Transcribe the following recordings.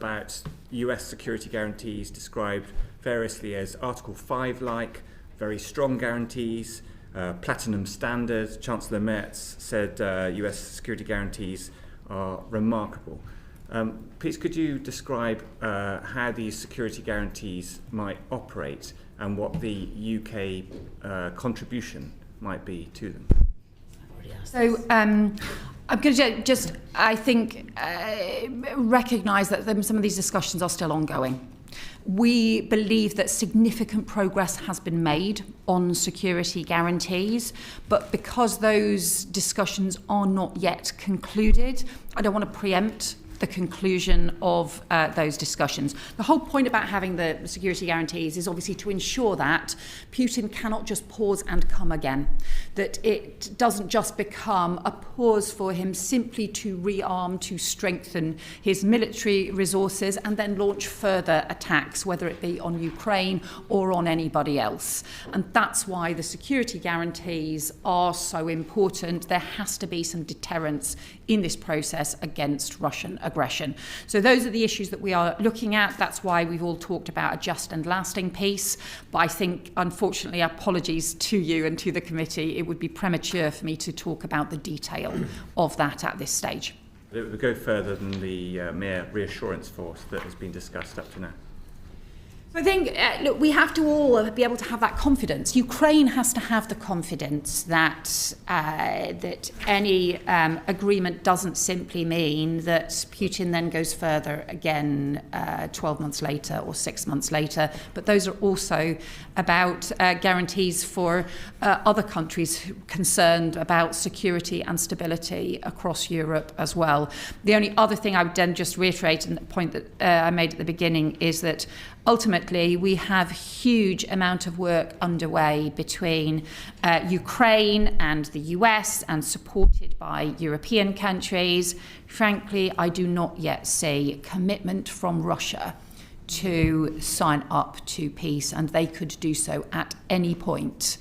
about US security guarantees described variously as Article 5-like, very strong guarantees, platinum standard. Chancellor Merz said US security guarantees are remarkable. Please could you describe how these security guarantees might operate and what the UK contribution might be to them? So I'm going to just, I think, recognise that some of these discussions are still ongoing. We believe that significant progress has been made on security guarantees, but because those discussions are not yet concluded, I don't want to preempt the conclusion of those discussions. The whole point about having the security guarantees is obviously to ensure that Putin cannot just pause and come again, that it doesn't just become a pause for him simply to rearm, to strengthen his military resources and then launch further attacks, whether it be on Ukraine or on anybody else. And that's why the security guarantees are so important. There has to be some deterrence in this process against Russian aggression. So those are the issues that we are looking at. That's why we've all talked about a just and lasting peace. But I think, unfortunately, apologies to you and to the committee, it would be premature for me to talk about the detail of that at this stage. It would go further than the mere reassurance force that has been discussed up to now. I think, look, we have to all be able to have that confidence. Ukraine has to have the confidence that that any agreement doesn't simply mean that Putin then goes further again 12 months later or 6 months later. But those are also about guarantees for other countries concerned about security and stability across Europe as well. The only other thing I would then just reiterate, and the point that I made at the beginning, is that ultimately, we have a huge amount of work underway between Ukraine and the US and supported by European countries. Frankly, I do not yet see commitment from Russia to sign up to peace, and they could do so at any point.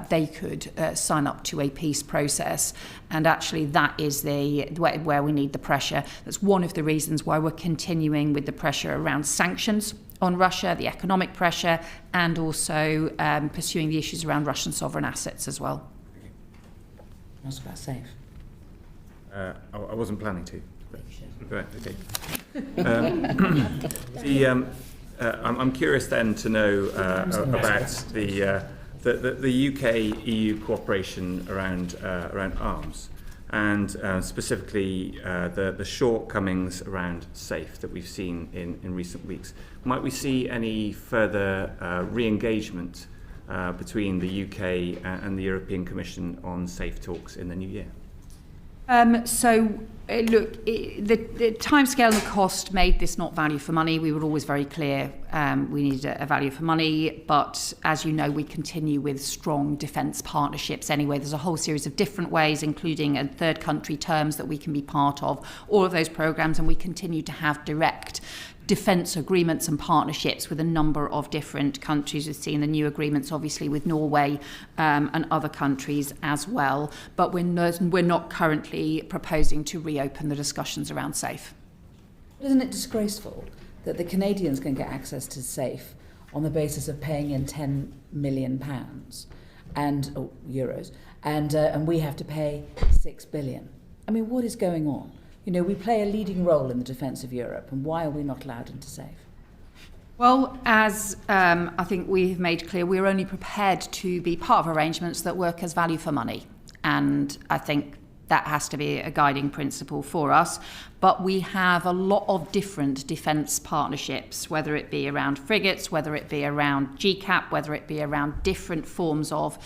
They could sign up to a peace process, and actually that is the where we need the pressure. That's one of the reasons why we're continuing with the pressure around sanctions on Russia, the economic pressure, and also pursuing the issues around Russian sovereign assets as well. Ask about SAFE. I wasn't planning to. Right, okay. I'm curious then to know about the UK-EU cooperation around arms, and specifically the shortcomings around SAFE that we've seen in recent weeks. Might we see any further re-engagement between the UK and the European Commission on SAFE talks in the new year? Look, the timescale and the cost made this not value for money. We were always very clear we needed a value for money, but as you know, we continue with strong defence partnerships anyway. There's a whole series of different ways, including third country terms that we can be part of, all of those programmes, and we continue to have direct defence agreements and partnerships with a number of different countries. We've seen the new agreements, obviously, with Norway and other countries as well. But we're not currently proposing to reopen the discussions around SAFE. Isn't it disgraceful that the Canadians can get access to SAFE on the basis of paying in £10 million and euros, and we have to pay $6 billion? I mean, what is going on? You know, we play a leading role in the defence of Europe, and why are we not allowed into SAFE? Well, as I think we've made clear, we're only prepared to be part of arrangements that work as value for money. And I think that has to be a guiding principle for us. But we have a lot of different defence partnerships, whether it be around frigates, whether it be around GCAP, whether it be around different forms of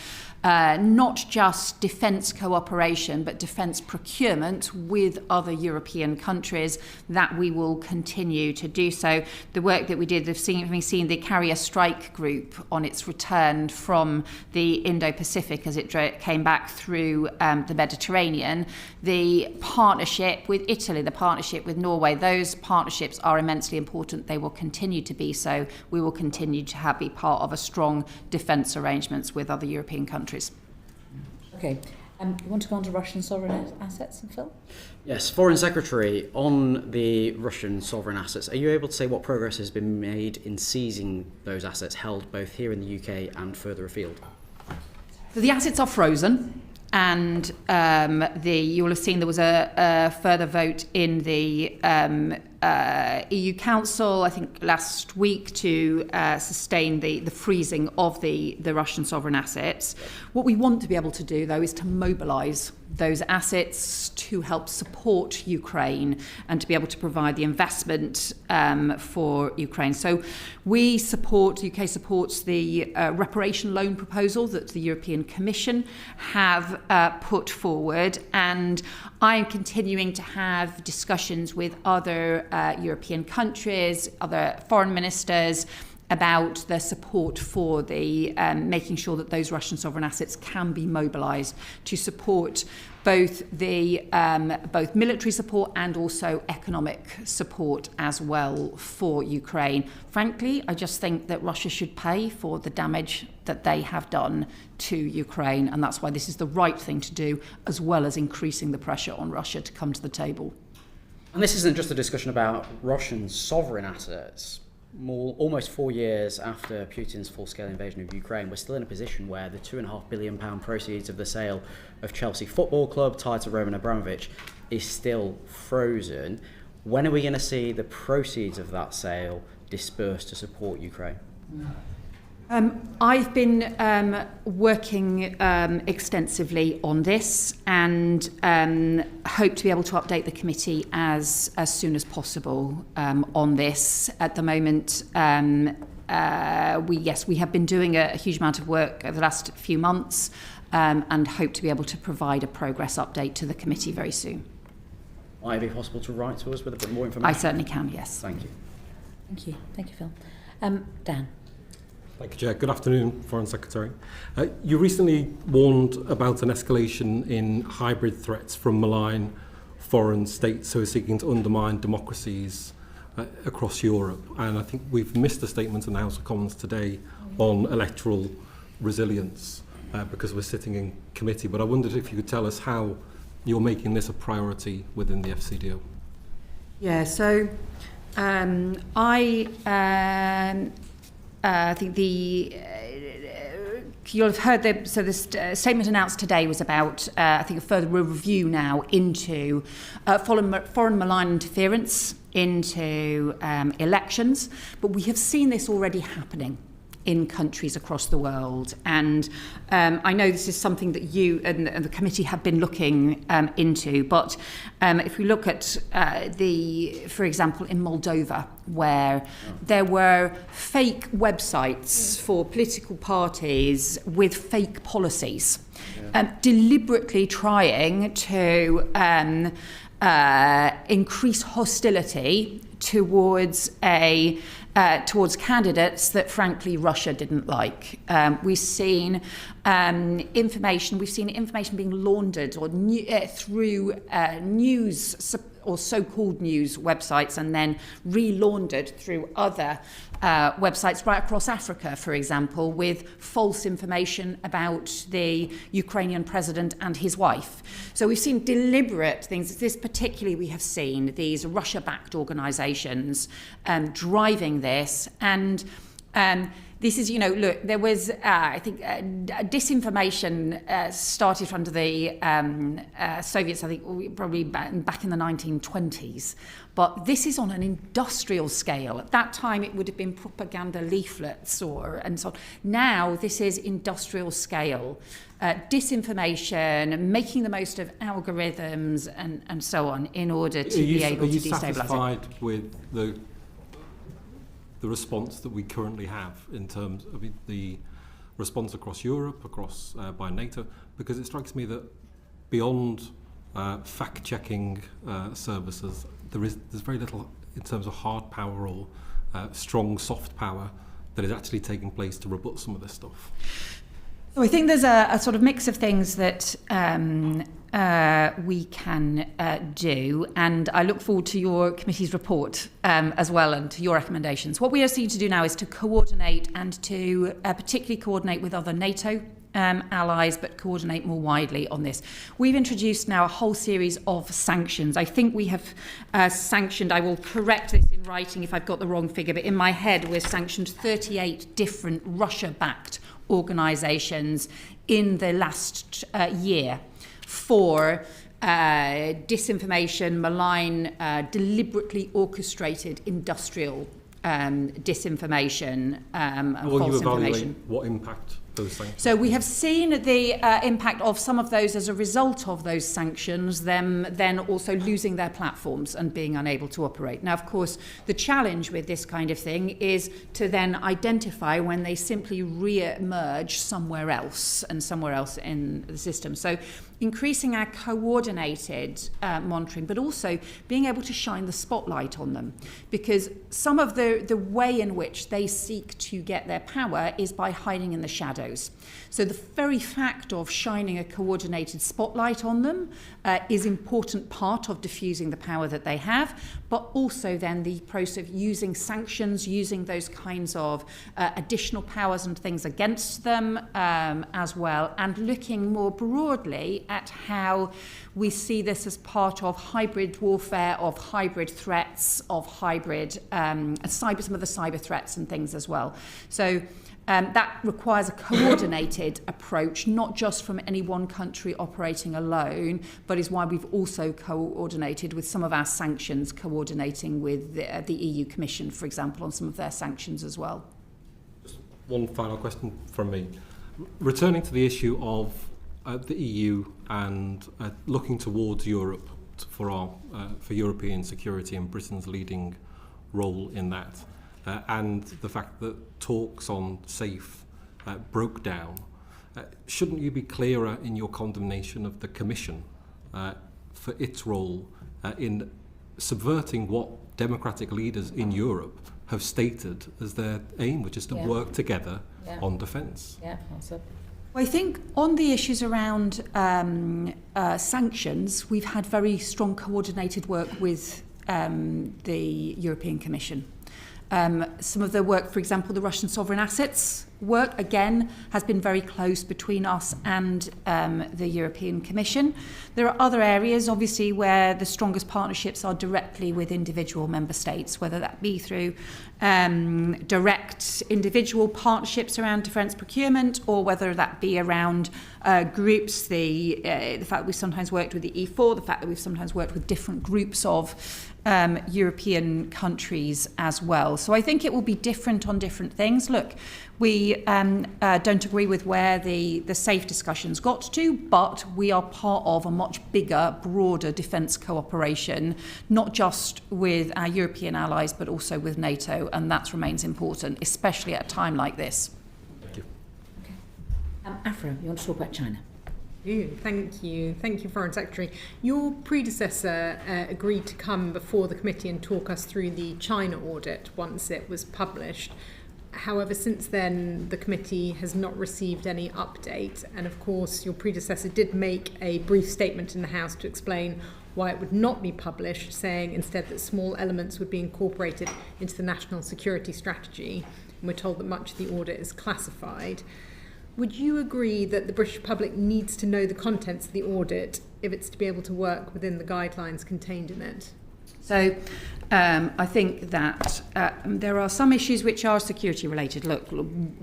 not just defence cooperation, but defence procurement with other European countries, that we will continue to do so. The work that we did, we've seen the Carrier Strike Group on its return from the Indo-Pacific as it came back through the Mediterranean, the partnership with Italy, the partnership with Norway, those partnerships are immensely important. They will continue to be so. We will continue to be part of a strong defence arrangements with other European countries. Okay, You want to go on to Russian sovereign assets, Phil? Yes, Foreign Secretary, on the Russian sovereign assets, are you able to say what progress has been made in seizing those assets held both here in the UK and further afield? So the assets are frozen, and you will have seen there was a further vote in the EU Council, I think last week, to sustain the freezing of the Russian sovereign assets. What we want to be able to do, though, is to mobilise those assets to help support Ukraine and to be able to provide the investment for Ukraine. So the UK supports the reparation loan proposal that the European Commission have put forward, and I am continuing to have discussions with other European countries, other foreign ministers, about the support for the making sure that those Russian sovereign assets can be mobilised to support both both military support and also economic support as well for Ukraine. Frankly, I just think that Russia should pay for the damage that they have done to Ukraine, and that's why this is the right thing to do, as well as increasing the pressure on Russia to come to the table. And this isn't just a discussion about Russian sovereign assets. Almost 4 years after Putin's full-scale invasion of Ukraine, we're still in a position where the £2.5 billion proceeds of the sale of Chelsea Football Club tied to Roman Abramovich is still frozen. When are we going to see the proceeds of that sale dispersed to support Ukraine? I've been working extensively on this, and hope to be able to update the committee as soon as possible on this. At the moment, we have been doing a huge amount of work over the last few months, and hope to be able to provide a progress update to the committee very soon. Might it be possible to write to us with a bit more information? I certainly can, yes. Thank you. Thank you, Phil. Dan. Thank you, Chair. Good afternoon, Foreign Secretary. You recently warned about an escalation in hybrid threats from malign foreign states who are seeking to undermine democracies across Europe. And I think we've missed a statement in the House of Commons today on electoral resilience because we're sitting in committee. But I wondered if you could tell us how you're making this a priority within the FCDO. Yeah, so I think you'll have heard the statement announced today was about I think a further review now into foreign malign interference into elections, but we have seen this already happening in countries across the world, and I know this is something that you and the committee have been looking into, but if we look at for example, in Moldova, where there were fake websites for political parties with fake policies, deliberately trying to increase hostility towards candidates that, frankly, Russia didn't like. We've seen information being laundered through news or so-called news websites, and then relaundered through other websites right across Africa, for example, with false information about the Ukrainian president and his wife. So we've seen deliberate things. This particularly, we have seen these Russia-backed organisations driving this, and this is, look, there was, I think, disinformation started under the Soviets, I think, probably back in the 1920s. But this is on an industrial scale. At that time, it would have been propaganda leaflets and so on. Now, this is industrial scale. Disinformation, making the most of algorithms and so on in order to be able to destabilise it. Are you satisfied with the response that we currently have in terms of the response across Europe, by NATO? Because it strikes me that beyond fact-checking services, there's very little in terms of hard power or strong soft power that is actually taking place to rebut some of this stuff. So I think there's a sort of mix of things that we can do, and I look forward to your committee's report as well, and to your recommendations. What we are seeking to do now is to coordinate, and to particularly coordinate with other NATO allies, but coordinate more widely on this. We've introduced now a whole series of sanctions. I think we have sanctioned, I will correct this in writing if I've got the wrong figure, but in my head we've sanctioned 38 different Russia-backed organisations in the last year for disinformation, malign, deliberately orchestrated industrial disinformation and false information. What impact those sanctions? So we have seen the impact of some of those as a result of those sanctions, them then also losing their platforms and being unable to operate. Now, of course, the challenge with this kind of thing is to then identify when they simply re-emerge somewhere else and somewhere else in the system. So increasing our coordinated monitoring, but also being able to shine the spotlight on them. Because some of the way in which they seek to get their power is by hiding in the shadows. So the very fact of shining a coordinated spotlight on them is an important part of diffusing the power that they have, but also then the process of using sanctions, using those kinds of additional powers and things against them as well, and looking more broadly at how we see this as part of hybrid warfare, of hybrid threats, of hybrid some of the cyber threats and things as well. So that requires a coordinated approach, not just from any one country operating alone, but is why we've also coordinated with some of our sanctions, coordinating with the EU Commission, for example, on some of their sanctions as well. Just one final question from me. Returning to the issue of the EU and looking towards Europe for European security and Britain's leading role in that. And the fact that talks on SAFE broke down, shouldn't you be clearer in your condemnation of the Commission for its role in subverting what democratic leaders in Europe have stated as their aim, which is to work together on defence? Yeah, that's it. Well, I think on the issues around sanctions, we've had very strong coordinated work with the European Commission. Some of the work, for example, the Russian sovereign assets work, again, has been very close between us and the European Commission. There are other areas, obviously, where the strongest partnerships are directly with individual member states, whether that be through direct individual partnerships around defence procurement, or whether that be around groups, the fact that we've sometimes worked with the E4, the fact that we've sometimes worked with different groups of European countries as well. So I think it will be different on different things. Look, we don't agree with where the SAFE discussions got to, but we are part of a much bigger, broader defence cooperation, not just with our European allies, but also with NATO, and that remains important, especially at a time like this. Thank you. Okay. Afra, you want to talk about China? Thank you, Foreign Secretary. Your predecessor agreed to come before the committee and talk us through the China audit once it was published. However, since then, the committee has not received any update. And of course, your predecessor did make a brief statement in the House to explain why it would not be published, saying instead that small elements would be incorporated into the national security strategy. And we're told that much of the audit is classified. Would you agree that the British public needs to know the contents of the audit if it's to be able to work within the guidelines contained in it? So I think that there are some issues which are security related. Look,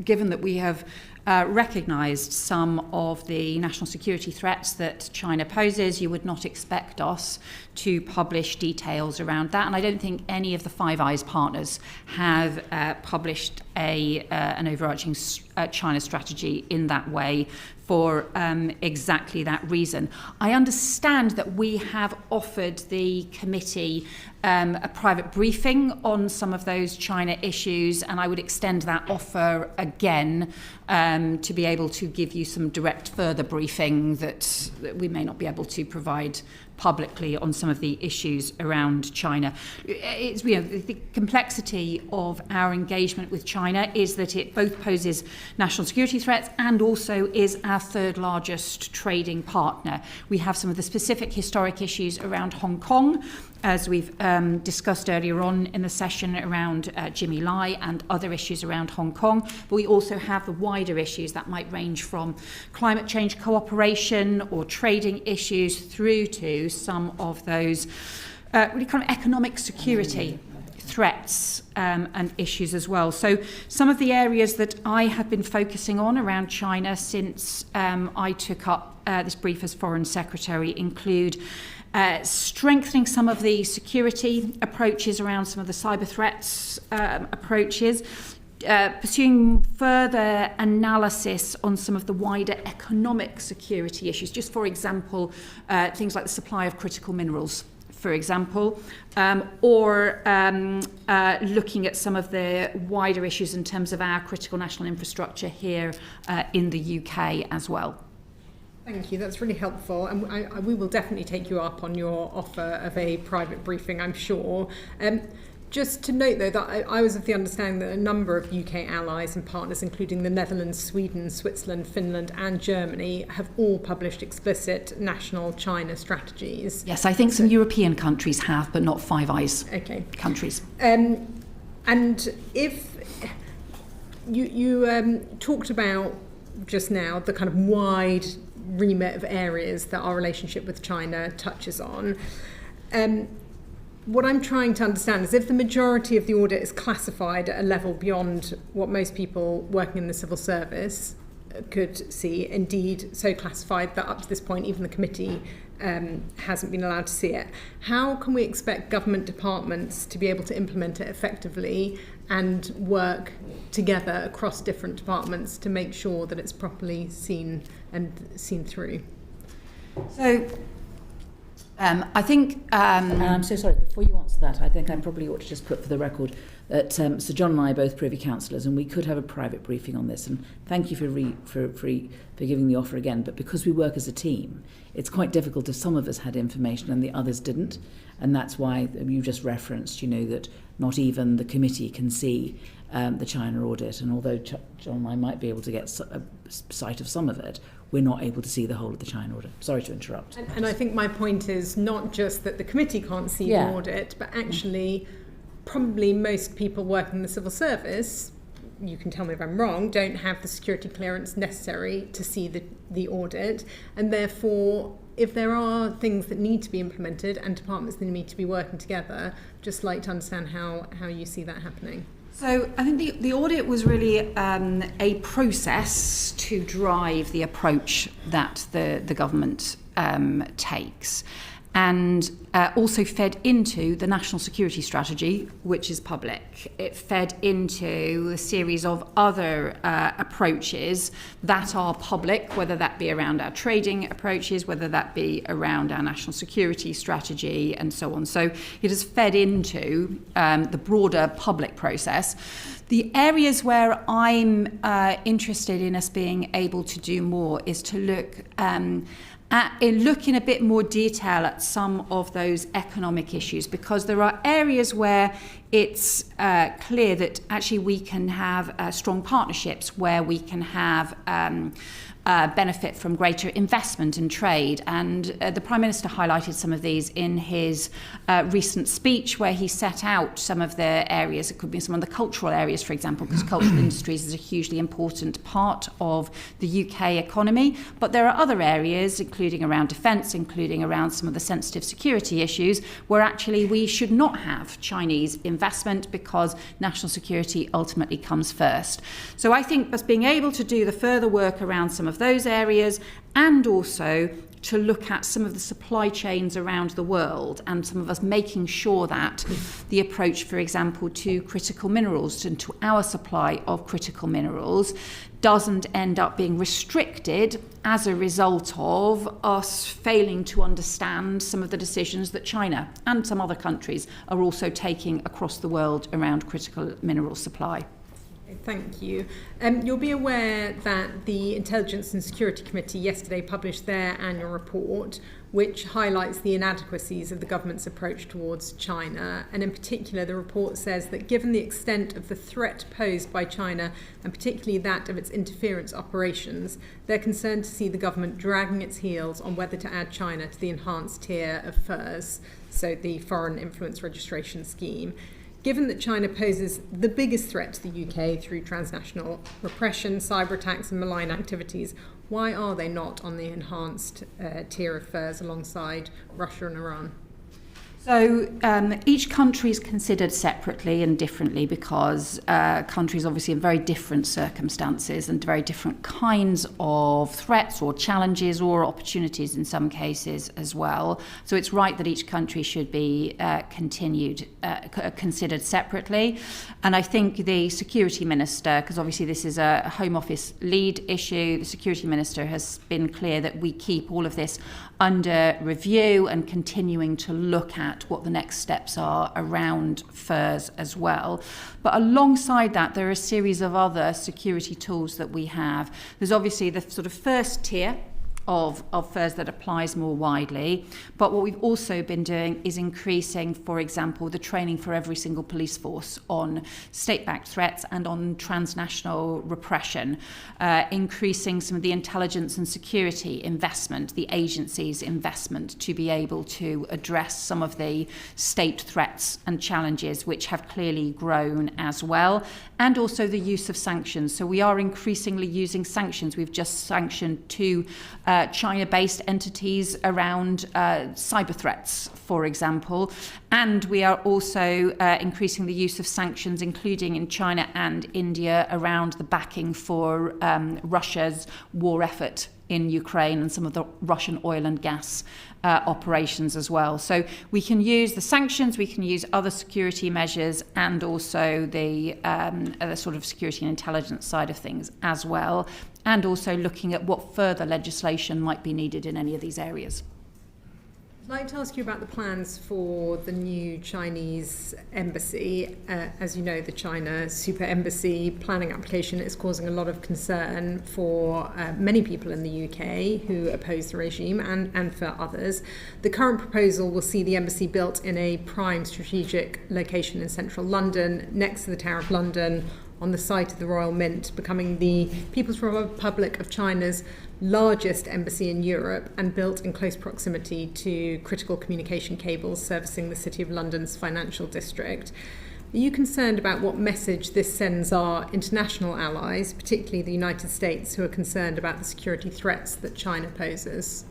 given that we have recognised some of the national security threats that China poses, you would not expect us to publish details around that. And I don't think any of the Five Eyes partners have published an overarching China strategy in that way for exactly that reason. I understand that we have offered the committee a private briefing on some of those China issues, and I would extend that offer again to be able to give you some direct further briefing that we may not be able to provide publicly on some of the issues around China. It's, the complexity of our engagement with China is that it both poses national security threats and also is our third largest trading partner. We have some of the specific historic issues around Hong Kong, as we've discussed earlier on in the session around Jimmy Lai and other issues around Hong Kong, but we also have the wider issues that might range from climate change cooperation or trading issues through to some of those really kind of economic security threats and issues as well. So some of the areas that I have been focusing on around China since I took up this brief as Foreign Secretary include strengthening some of the security approaches around some of the cyber threats approaches, pursuing further analysis on some of the wider economic security issues, just for example, things like the supply of critical minerals, for example, or looking at some of the wider issues in terms of our critical national infrastructure here in the UK as well. Thank you, that's really helpful, and we will definitely take you up on your offer of a private briefing, I'm sure. Just to note, though, that I was of the understanding that a number of UK allies and partners, including the Netherlands, Sweden, Switzerland, Finland and Germany, have all published explicit national China strategies. Yes, I think some European countries have, but not Five Eyes countries. And if you talked about just now the kind of wide remit of areas that our relationship with China touches on. What I'm trying to understand is if the majority of the audit is classified at a level beyond what most people working in the civil service could see, indeed so classified that up to this point even the committee hasn't been allowed to see it, how can we expect government departments to be able to implement it effectively and work together across different departments to make sure that it's properly seen through? So I think... and I'm so sorry, before you answer that, I think I probably ought to just put for the record that Sir John and I are both Privy Councillors and we could have a private briefing on this, and thank you for giving the offer again, but because we work as a team, it's quite difficult if some of us had information and the others didn't, and that's why you just referenced, that not even the committee can see the China audit, and although John and I might be able to get a sight of some of it, we're not able to see the whole of the China audit. Sorry to interrupt. And I think my point is not just that the committee can't see the audit, but actually probably most people working in the civil service, you can tell me if I'm wrong, don't have the security clearance necessary to see the audit, and therefore if there are things that need to be implemented and departments that need to be working together, just like to understand how you see that happening. So I think the audit was really a process to drive the approach that the government takes, and also fed into the national security strategy, which is public. It fed into a series of other approaches that are public, whether that be around our trading approaches, whether that be around our national security strategy, and so on. So it has fed into the broader public process. The areas where I'm interested in us being able to do more is to look in a bit more detail at some of those economic issues, because there are areas where it's clear that actually we can have strong partnerships, where we can have benefit from greater investment and trade. And the Prime Minister highlighted some of these in his recent speech, where he set out some of the areas. It could be some of the cultural areas, for example, because cultural industries is a hugely important part of the UK economy. But there are other areas, including around defence, including around some of the sensitive security issues, where actually we should not have Chinese investment because national security ultimately comes first. So I think us being able to do the further work around some of those areas, and also to look at some of the supply chains around the world, and some of us making sure that the approach, for example, to critical minerals and to our supply of critical minerals doesn't end up being restricted as a result of us failing to understand some of the decisions that China and some other countries are also taking across the world around critical mineral supply. Thank you. You'll be aware that the Intelligence and Security Committee yesterday published their annual report, which highlights the inadequacies of the government's approach towards China. And in particular, the report says that given the extent of the threat posed by China, and particularly that of its interference operations, they're concerned to see the government dragging its heels on whether to add China to the enhanced tier of FIRS, so the Foreign Influence Registration Scheme. Given that China poses the biggest threat to the UK through transnational repression, cyber attacks and malign activities, why are they not on the enhanced tier of FIRS alongside Russia and Iran? So each country is considered separately and differently because countries obviously in very different circumstances and very different kinds of threats or challenges or opportunities in some cases as well. So it's right that each country should be considered separately. And I think the Security Minister, because obviously this is a Home Office lead issue, the Security Minister has been clear that we keep all of this under review and continuing to look at what the next steps are around FIRS as well. But alongside that, there are a series of other security tools that we have. There's obviously the sort of first tier of FIRS that applies more widely. But what we've also been doing is increasing, for example, the training for every single police force on state-backed threats and on transnational repression, increasing some of the intelligence and security investment, the agency's investment to be able to address some of the state threats and challenges which have clearly grown as well, and also the use of sanctions. So we are increasingly using sanctions. We've just sanctioned two China-based entities around cyber threats, for example. And we are also increasing the use of sanctions, including in China and India, around the backing for Russia's war effort in Ukraine and some of the Russian oil and gas operations as well. So we can use the sanctions, we can use other security measures, and also the sort of security and intelligence side of things as well, and also looking at what further legislation might be needed in any of these areas. I'd like to ask you about the plans for the new Chinese embassy. As you know, the China Super Embassy planning application is causing a lot of concern for many people in the UK who oppose the regime and for others. The current proposal will see the embassy built in a prime strategic location in central London, next to the Tower of London, on the site of the Royal Mint, becoming the People's Republic of China's largest embassy in Europe and built in close proximity to critical communication cables servicing the City of London's financial district. Are you concerned about what message this sends our international allies, particularly the United States, who are concerned about the security threats that China poses?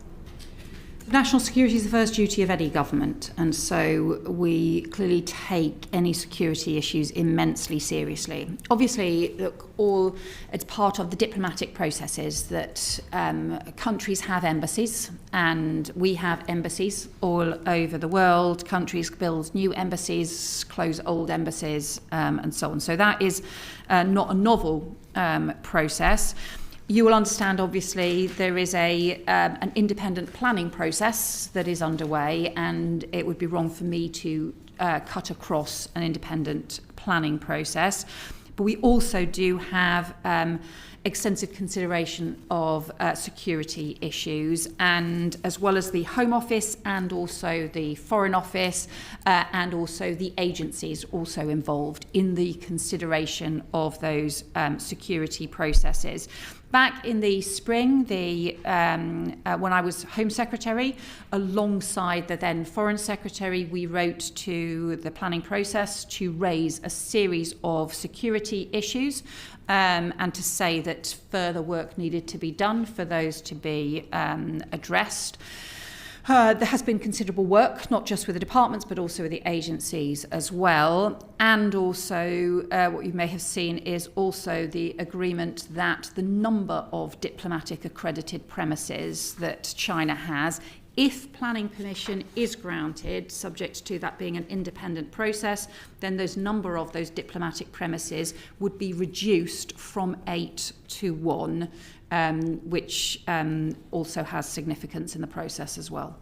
National security is the first duty of any government, and so we clearly take any security issues immensely seriously. Obviously, look, it's part of the diplomatic processes that countries have embassies, and we have embassies all over the world. Countries build new embassies, close old embassies, and so on. So that is not a novel process. You will understand, obviously, there is an independent planning process that is underway, and it would be wrong for me to cut across an independent planning process. But we also do have extensive consideration of security issues, and as well as the Home Office and also the Foreign Office and also the agencies also involved in the consideration of those security processes. Back in the spring, when I was Home Secretary, alongside the then Foreign Secretary, we wrote to the planning process to raise a series of security issues and to say that further work needed to be done for those to be addressed. There has been considerable work, not just with the departments, but also with the agencies as well. And also, what you may have seen is also the agreement that the number of diplomatic accredited premises that China has, if planning permission is granted, subject to that being an independent process, then those number of those diplomatic premises would be reduced from 8 to 1, which also has significance in the process as well.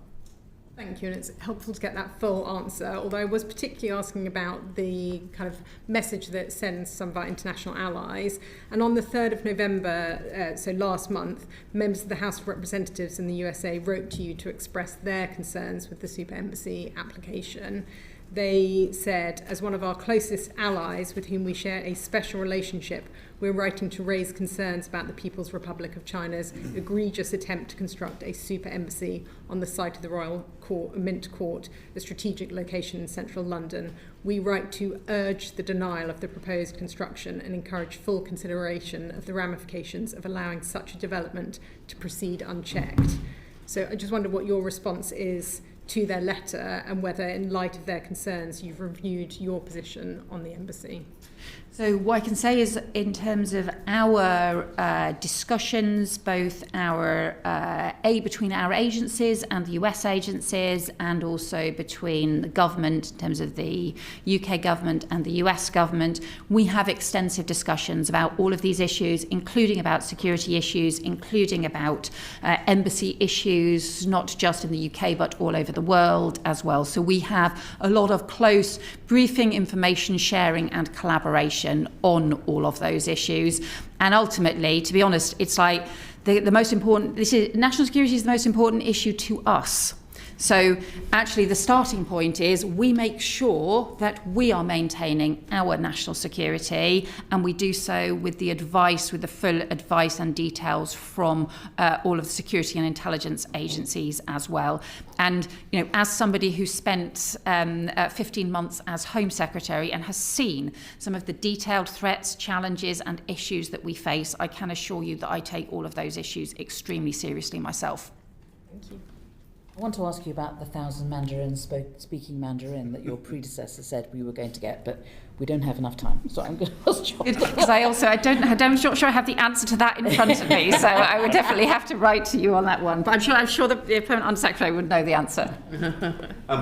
Thank you, and it's helpful to get that full answer, although I was particularly asking about the kind of message that sends some of our international allies. And on the 3rd of November, so last month, members of the House of Representatives in the USA wrote to you to express their concerns with the super embassy application. They said, as one of our closest allies with whom we share a special relationship, we're writing to raise concerns about the People's Republic of China's egregious attempt to construct a super embassy on the site of the Royal Mint Court, a strategic location in central London. We write to urge the denial of the proposed construction and encourage full consideration of the ramifications of allowing such a development to proceed unchecked. So I just wonder what your response is to their letter, and whether, in light of their concerns, you've reviewed your position on the embassy. So what I can say is, in terms of our discussions, both our between our agencies and the US agencies, and also between the government in terms of the UK government and the US government, we have extensive discussions about all of these issues, including about security issues, including about embassy issues, not just in the UK but all over the world as well. So we have a lot of close briefing, information sharing and collaboration on all of those issues. And ultimately, to be honest, it's like the most important, national security is the most important issue to us. So actually the starting point is we make sure that we are maintaining our national security, and we do so with the full advice and details from all of the security and intelligence agencies as well. And, you know, as somebody who spent 15 months as Home Secretary and has seen some of the detailed threats, challenges and issues that we face, I can assure you that I take all of those issues extremely seriously myself. Thank you. I want to ask you about the 1,000 Mandarins speaking Mandarin that your predecessor said we were going to get, but we don't have enough time, so I'm going to ask John. Because I'm not sure I have the answer to that in front of me, so I would definitely have to write to you on that one. But I'm sure the Permanent Undersecretary would know the answer.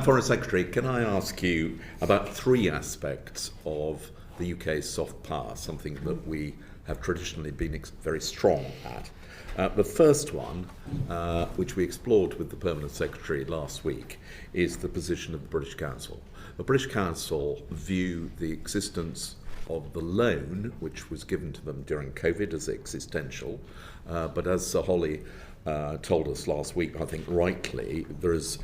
Foreign Secretary, can I ask you about three aspects of the UK's soft power, something that we have traditionally been very strong at? The first one, which we explored with the Permanent Secretary last week, is the position of the British Council. The British Council view the existence of the loan, which was given to them during COVID, as existential. But as Sir Holly told us last week, I think rightly, there is,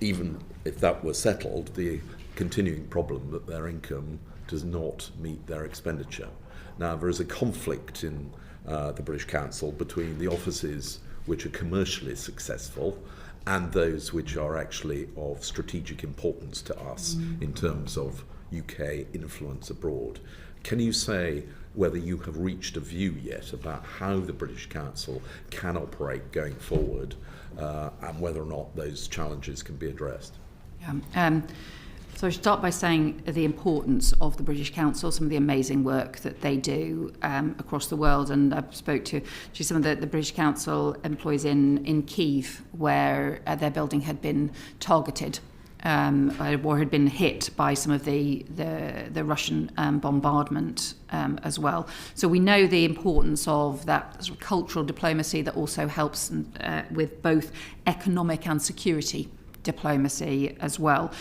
even if that were settled, the continuing problem that their income does not meet their expenditure. Now, there is a conflict in the British Council between the offices which are commercially successful and those which are actually of strategic importance to us in terms of UK influence abroad. Can you say whether you have reached a view yet about how the British Council can operate going forward, and whether or not those challenges can be addressed? So I should start by saying the importance of the British Council, some of the amazing work that they do across the world. And I spoke to some of the British Council employees in Kyiv, where their building had been targeted or had been hit by some of the Russian bombardment as well. So we know the importance of that sort of cultural diplomacy that also helps with both economic and security diplomacy as well.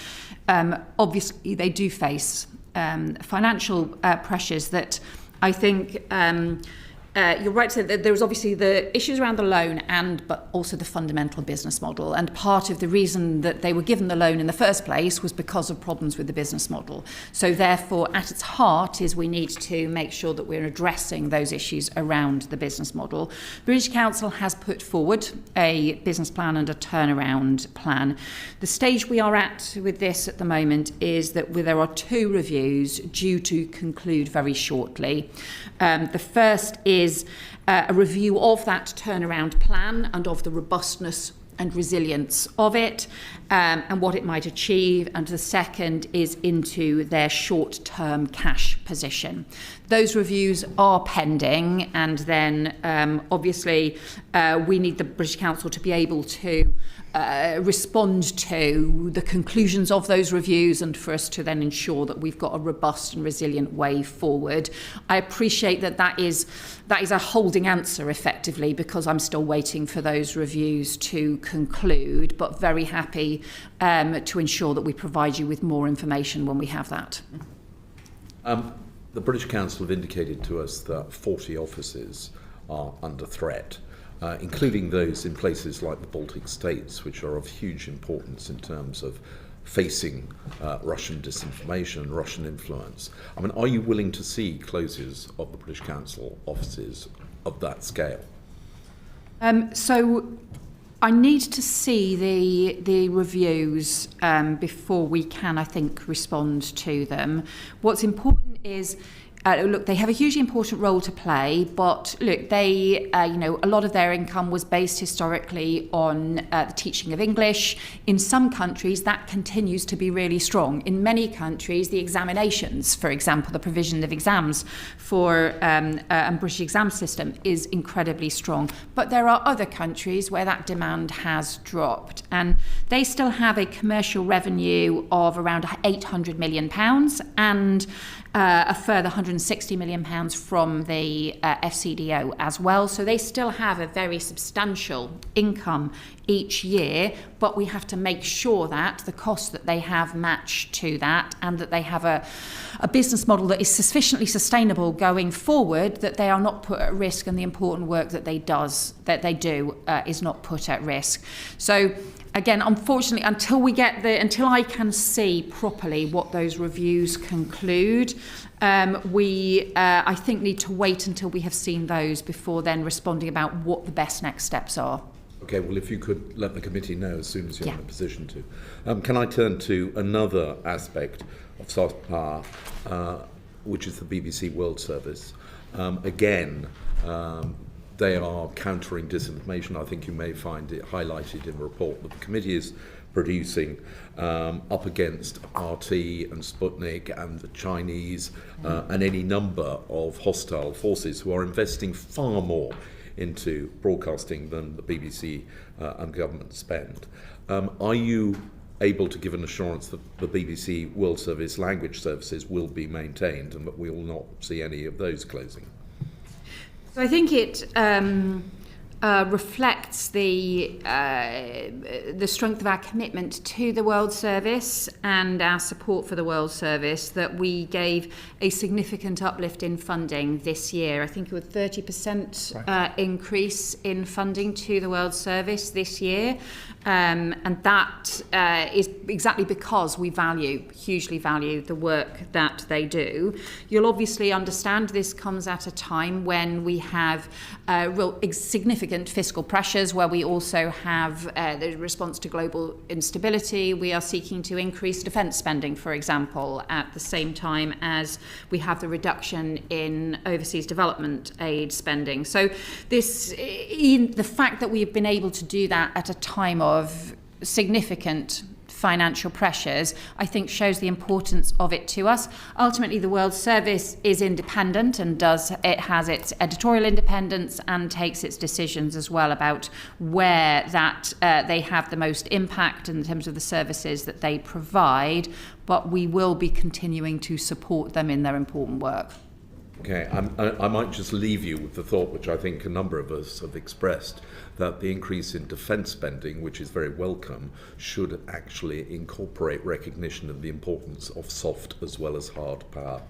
Obviously, they do face financial pressures that I think you're right to say that there was obviously the issues around the loan but also the fundamental business model. And part of the reason that they were given the loan in the first place was because of problems with the business model. So therefore, at its heart is we need to make sure that we're addressing those issues around the business model. British Council has put forward a business plan and a turnaround plan. The stage we are at with this at the moment is that there are two reviews due to conclude very shortly. The first is a review of that turnaround plan and of the robustness and resilience of it, and what it might achieve. And the second is into their short-term cash position. Those reviews are pending, and then obviously we need the British Council to be able to respond to the conclusions of those reviews and for us to then ensure that we've got a robust and resilient way forward. I appreciate that is a holding answer effectively, because I'm still waiting for those reviews to conclude, but very happy to ensure that we provide you with more information when we have that. The British Council have indicated to us that 40 offices are under threat, including those in places like the Baltic states, which are of huge importance in terms of facing Russian disinformation and Russian influence. I mean, are you willing to see closures of the British Council offices of that scale? So I need to see the reviews before we can, I think, respond to them. What's important is, look, they have a hugely important role to play, but look, they, a lot of their income was based historically on the teaching of English. In some countries, that continues to be really strong. In many countries, the examinations, for example, the provision of exams for a British exam system is incredibly strong. But there are other countries where that demand has dropped, and they still have a commercial revenue of around £800 million and a further £160 million from the FCDO as well. So they still have a very substantial income each year, but we have to make sure that the costs that they have match to that, and that they have a business model that is sufficiently sustainable going forward, that they are not put at risk, and the important work that they do is not put at risk. So again, unfortunately, until I can see properly what those reviews conclude, we I think need to wait until we have seen those before then responding about what the best next steps are. Okay, well, if you could let the committee know as soon as you're in a position to. Can I turn to another aspect of soft power, which is the BBC World Service? Again, they are countering disinformation. I think you may find it highlighted in a report that the committee is producing up against RT and Sputnik and the Chinese and any number of hostile forces who are investing far more into broadcasting than the BBC and government spend. Are you able to give an assurance that the BBC World Service language services will be maintained and that we will not see any of those closing? So I think it reflects the strength of our commitment to the World Service and our support for the World Service that we gave a significant uplift in funding this year. I think it was 30% increase in funding to the World Service this year. And that is exactly because we hugely value the work that they do. You'll obviously understand this comes at a time when we have real significant fiscal pressures, where we also have the response to global instability. We are seeking to increase defence spending, for example, at the same time as we have the reduction in overseas development aid spending. So the fact that we have been able to do that at a time of significant financial pressures, I think shows the importance of it to us. Ultimately, the World Service is independent and has its editorial independence and takes its decisions as well about where that they have the most impact in terms of the services that they provide, but we will be continuing to support them in their important work. Okay, I might just leave you with the thought, which I think a number of us have expressed, that the increase in defence spending, which is very welcome, should actually incorporate recognition of the importance of soft as well as hard power.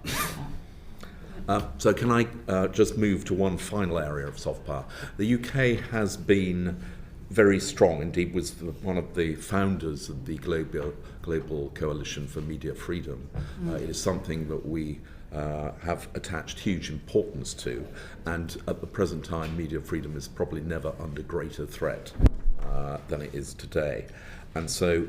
So can I just move to one final area of soft power? The UK has been very strong, indeed was one of the founders of the Global Coalition for Media Freedom. It is something that we have attached huge importance to, and at the present time media freedom is probably never under greater threat than it is today. And so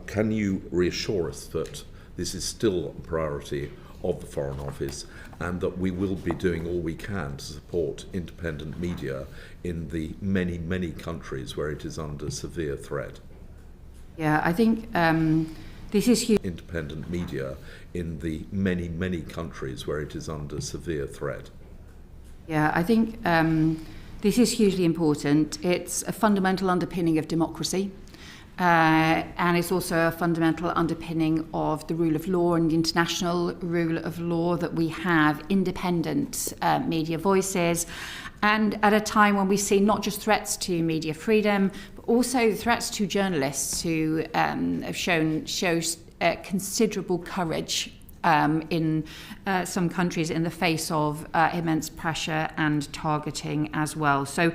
can you reassure us that this is still a priority of the Foreign Office and that we will be doing all we can to support independent media in the many, many countries where it is under severe threat? Yeah, I think this is huge. Independent media in the many, many countries where it is under severe threat. Yeah, I think this is hugely important. It's a fundamental underpinning of democracy. and it's also a fundamental underpinning of the rule of law and the international rule of law that we have independent media voices. And at a time when we see not just threats to media freedom, but also threats to journalists who have shown considerable courage in some countries in the face of immense pressure and targeting as well. So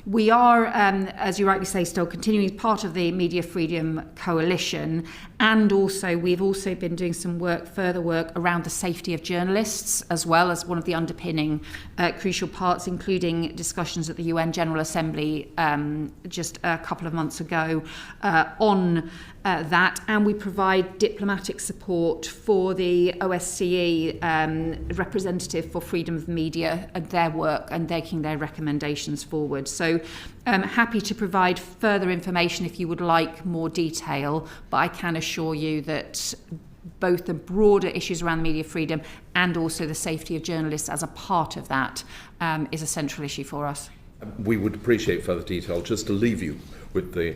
we are, as you rightly say, still continuing as part of the Media Freedom Coalition, and also we've also been doing some further work around the safety of journalists as well as one of the underpinning crucial parts, including discussions at the UN General Assembly just a couple of months ago on that, and we provide diplomatic support for the OSCE representative for freedom of media and their work and taking their recommendations forward. So I'm happy to provide further information if you would like more detail, but I can assure you that both the broader issues around media freedom and also the safety of journalists as a part of that is a central issue for us. We would appreciate further detail. Just to leave you with the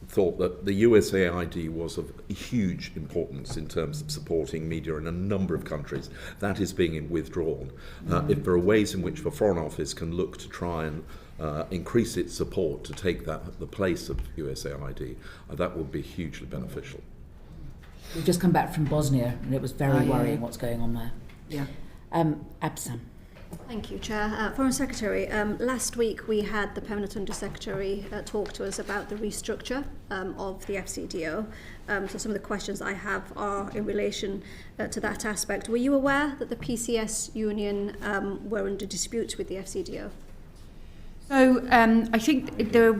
thought that the USAID was of huge importance in terms of supporting media in a number of countries. That is being withdrawn. If there are ways in which the Foreign Office can look to try and increase its support to take the place of USAID, that would be hugely beneficial. We've just come back from Bosnia, and it was very worrying what's going on there. Yeah. Absam. Thank you, Chair. Foreign Secretary, last week we had the Permanent Under-Secretary talk to us about the restructure of the FCDO. So some of the questions I have are in relation to that aspect. Were you aware that the PCS union were under dispute with the FCDO? So I think there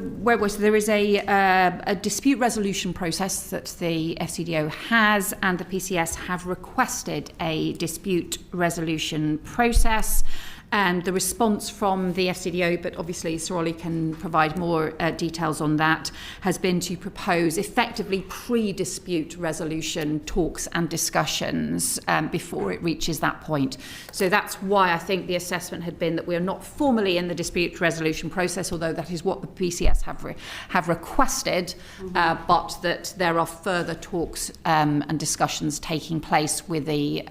is a dispute resolution process that the FCDO has, and the PCS have requested a dispute resolution process. And the response from the FCDO, but obviously Sir Ollie can provide more details on that, has been to propose effectively pre-dispute resolution talks and discussions before it reaches that point. So that's why I think the assessment had been that we are not formally in the dispute resolution process, although that is what the PCS have requested, but that there are further talks and discussions taking place with the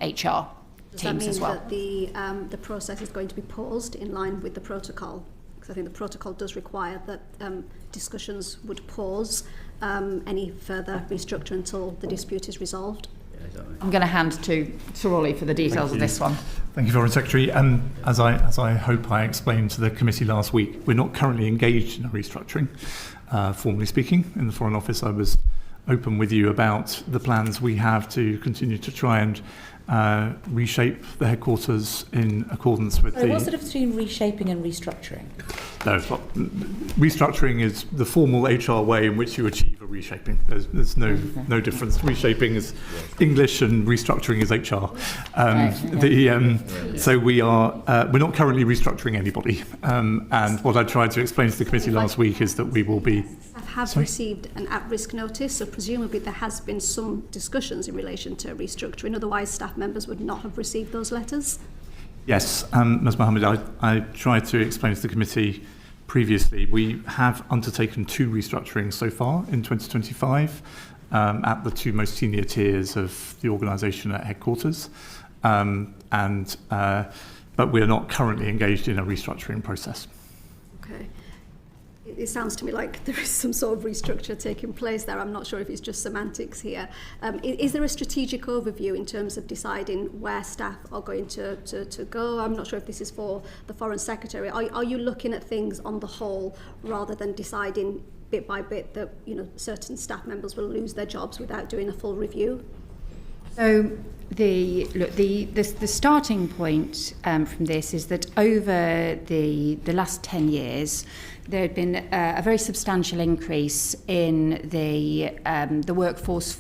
HR. Does that teams mean as well. that the process is going to be paused in line with the protocol? Because I think the protocol does require that discussions would pause any further restructure until the dispute is resolved. I'm going to hand to Sir Ollie for the details of this one. Thank you, Foreign Secretary. As I hope I explained to the committee last week, we're not currently engaged in a restructuring. Formally speaking, in the Foreign Office, I was open with you about the plans we have to continue to try and reshape the headquarters in accordance with What's the difference between reshaping and restructuring? No, restructuring is the formal HR way in which you achieve a reshaping. There's no difference. Reshaping is English and restructuring is HR. So we're not currently restructuring anybody. And what I tried to explain to the committee last week is that we will be. Have received an at-risk notice, so presumably there has been some discussions in relation to restructuring. Otherwise, staff members would not have received those letters. Yes, Ms. Mohammed, I tried to explain to the committee previously, we have undertaken 2 restructurings so far in 2025 at the 2 most senior tiers of the organisation at headquarters, but we are not currently engaged in a restructuring process. Okay. It sounds to me like there is some sort of restructure taking place there. I'm not sure if it's just semantics here. Is there a strategic overview in terms of deciding where staff are going to go? I'm not sure if this is for the Foreign Secretary. Are you looking at things on the whole rather than deciding bit by bit that certain staff members will lose their jobs without doing a full review? So the starting point from this is that over the last 10 years, there had been a very substantial increase in the workforce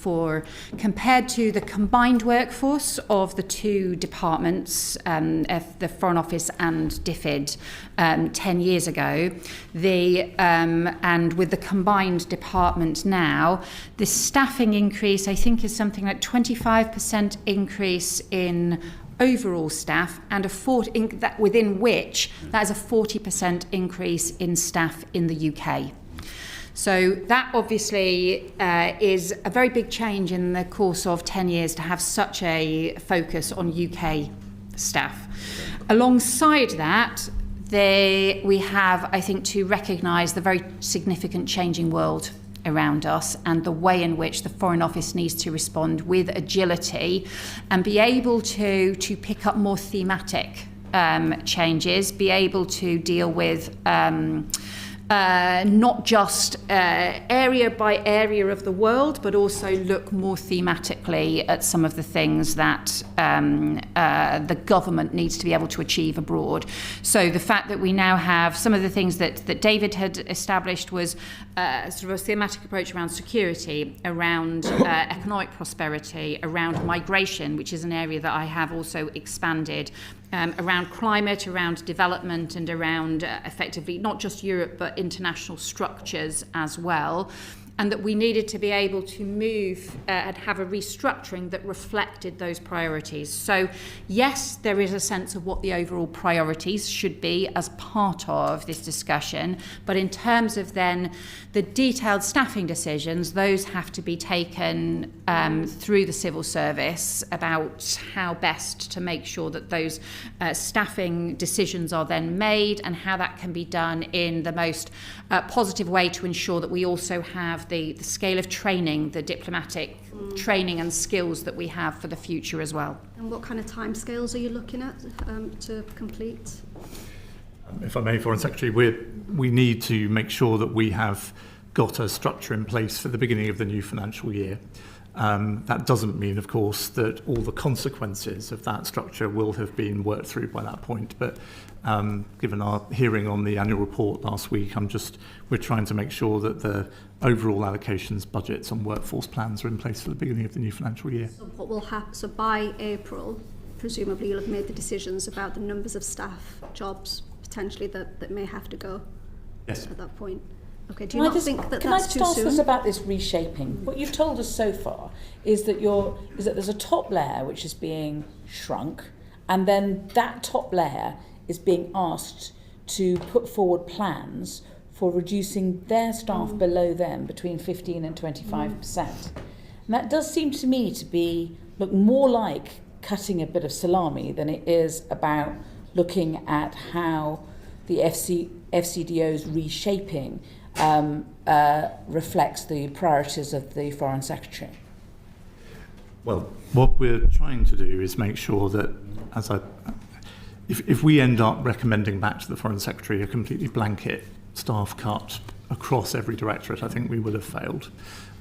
compared to the combined workforce of the 2 departments, the Foreign Office and DFID, 10 years ago. And with the combined department now, the staffing increase, I think, is something like 25% increase in overall staff, and within which that is a 40% increase in staff in the UK. So that obviously is a very big change in the course of 10 years to have such a focus on UK staff. Alongside that, we have, I think, to recognise the very significant changing world around us and the way in which the Foreign Office needs to respond with agility and be able to pick up more thematic changes, be able to deal with not just area by area of the world, but also look more thematically at some of the things that the government needs to be able to achieve abroad. So the fact that we now have some of the things that David had established was sort of a thematic approach around security, around economic prosperity, around migration, which is an area that I have also expanded, around climate, around development, and around effectively not just Europe but international structures as well. And that we needed to be able to move and have a restructuring that reflected those priorities. So yes, there is a sense of what the overall priorities should be as part of this discussion, but in terms of then the detailed staffing decisions, those have to be taken through the civil service about how best to make sure that those staffing decisions are then made and how that can be done in the most positive way to ensure that we also have the scale of training, the diplomatic training and skills that we have for the future as well. And what kind of timescales are you looking at to complete? If I may, Foreign Secretary, we need to make sure that we have got a structure in place for the beginning of the new financial year. That doesn't mean, of course, that all the consequences of that structure will have been worked through by that point. But given our hearing on the annual report last week, we're trying to make sure that the overall allocations, budgets and workforce plans are in place for the beginning of the new financial year. So what will happen? So by April, presumably you'll have made the decisions about the numbers of staff, jobs potentially that may have to go. Yes. At that point. Okay, do you not think that that's too soon? Can I just ask us about this reshaping? What you've told us so far is that there's a top layer which is being shrunk, and then that top layer is being asked to put forward plans for reducing their staff below them between 15 and 25%. And that does seem to me to look more like cutting a bit of salami than it is about looking at how the FCDO's reshaping reflects the priorities of the Foreign Secretary. Well, what we're trying to do is make sure that, if we end up recommending back to the Foreign Secretary a completely blanket staff cut across every directorate, I think we would have failed.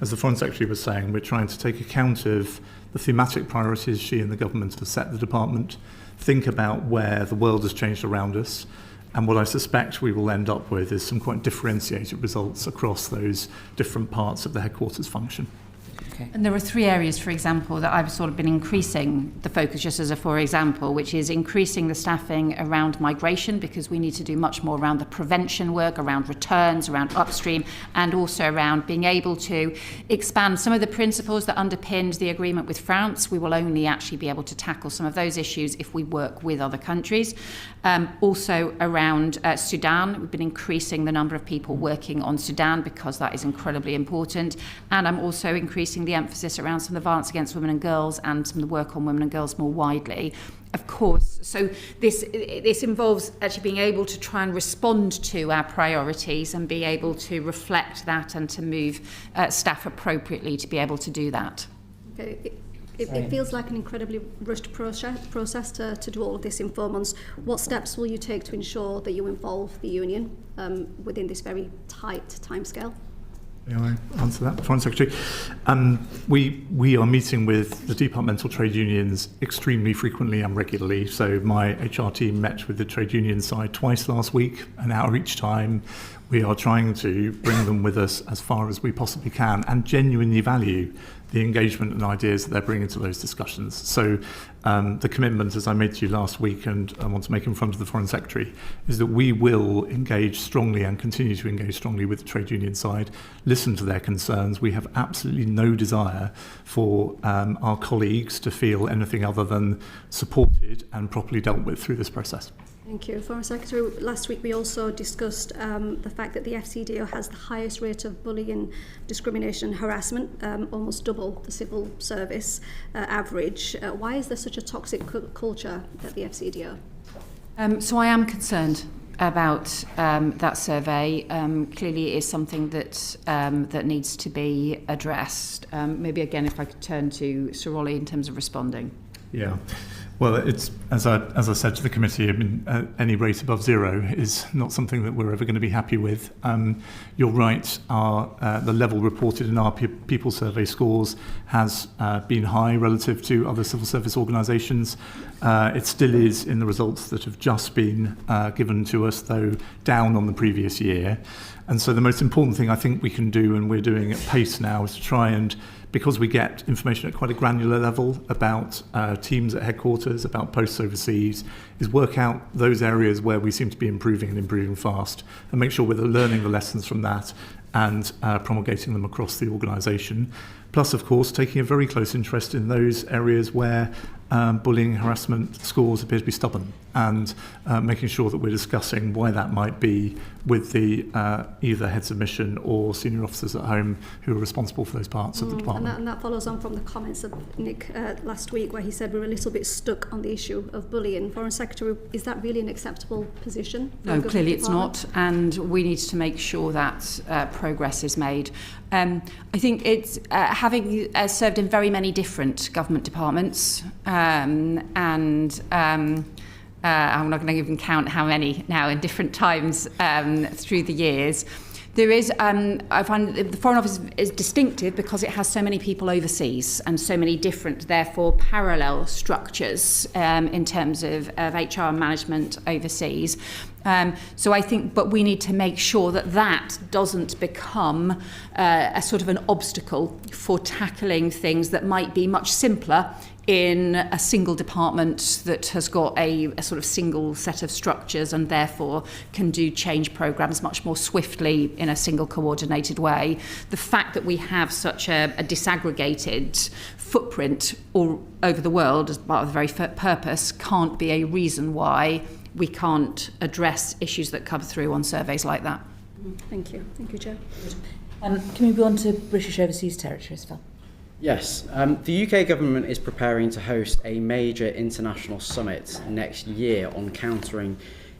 As the Foreign Secretary was saying, we're trying to take account of the thematic priorities she and the government have set the department, think about where the world has changed around us, and what I suspect we will end up with is some quite differentiated results across those different parts of the headquarters function. Okay. And there are three areas, for example, that I've sort of been increasing the focus, just as a for example, which is increasing the staffing around migration, because we need to do much more around the prevention work, around returns, around upstream, and also around being able to expand some of the principles that underpinned the agreement with France. We will only actually be able to tackle some of those issues if we work with other countries. Also around Sudan, we've been increasing the number of people working on Sudan because that is incredibly important. And I'm also increasing the emphasis around some of the violence against women and girls and some of the work on women and girls more widely. Of course, so this involves actually being able to try and respond to our priorities and be able to reflect that and to move staff appropriately to be able to do that. Okay. It feels like an incredibly rushed process to do all of this in 4 months. What steps will you take to ensure that you involve the union within this very tight timescale? May I answer that, Foreign Secretary? We are meeting with the departmental trade unions extremely frequently and regularly. So my HR team met with the trade union side twice last week, an hour each time. We are trying to bring them with us as far as we possibly can and genuinely value the engagement and ideas that they're bringing to those discussions. So the commitment, as I made to you last week and I want to make in front of the Foreign Secretary, is that we will engage strongly and continue to engage strongly with the trade union side, listen to their concerns. We have absolutely no desire for our colleagues to feel anything other than supported and properly dealt with through this process. Thank you. Foreign Secretary, last week we also discussed the fact that the FCDO has the highest rate of bullying, discrimination and harassment, almost double the civil service average. Why is there such a toxic culture at the FCDO? So I am concerned about that survey. Clearly it is something that that needs to be addressed. Maybe again if I could turn to Sir Ollie in terms of responding. Yeah. Well, it's as I said to the committee, I mean, any rate above zero is not something that we're ever going to be happy with. You're right, the level reported in our people survey scores has been high relative to other civil service organisations. It still is in the results that have just been given to us, though down on the previous year. And so the most important thing I think we can do, and we're doing at pace now, is to try and, because we get information at quite a granular level about teams at headquarters, about posts overseas, is work out those areas where we seem to be improving and improving fast, and make sure we're learning the lessons from that and promulgating them across the organisation. Plus, of course, taking a very close interest in those areas where bullying, harassment scores appear to be stubborn, and making sure that we're discussing why that might be with the either heads of mission or senior officers at home who are responsible for those parts of the department. And that follows on from the comments of Nick last week, where he said we're a little bit stuck on the issue of bullying. Foreign Secretary, is that really an acceptable position? No, clearly it's not, and we need to make sure that progress is made. I think it's having served in very many different government departments, and I'm not going to even count how many now in different times through the years. There is, I find the Foreign Office is distinctive because it has so many people overseas and so many different, therefore, parallel structures in terms of HR and management overseas. So I think, but we need to make sure that that doesn't become a sort of an obstacle for tackling things that might be much simpler in a single department that has got a sort of single set of structures and therefore can do change programs much more swiftly in a single coordinated way. The fact that we have such a disaggregated footprint all over the world as part of the very purpose can't be a reason why we can't address issues that come through on surveys like that. Thank you. Thank you, Jo. Can we move on to British Overseas Territories, Phil? Yes, the UK government is preparing to host a major international summit next year on countering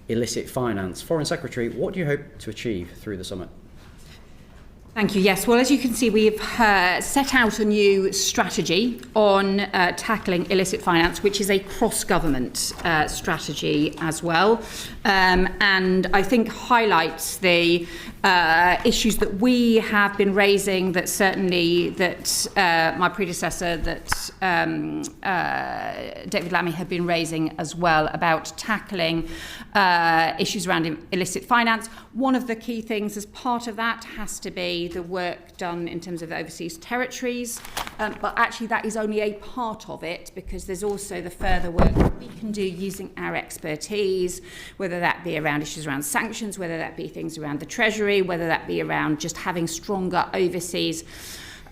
illicit finance. Foreign Secretary, what do you hope to achieve through the summit? Thank you. Yes, well, as you can see, we've set out a new strategy on tackling illicit finance, which is a cross-government strategy as well, and I think highlights the issues that we have been raising, that certainly that my predecessor, that David Lammy had been raising as well, about tackling issues around illicit finance. One of the key things as part of that has to be the work done in terms of overseas territories, but actually that is only a part of it, because there's also the further work that we can do using our expertise, whether that be around issues around sanctions, whether that be things around the Treasury, whether that be around just having stronger overseas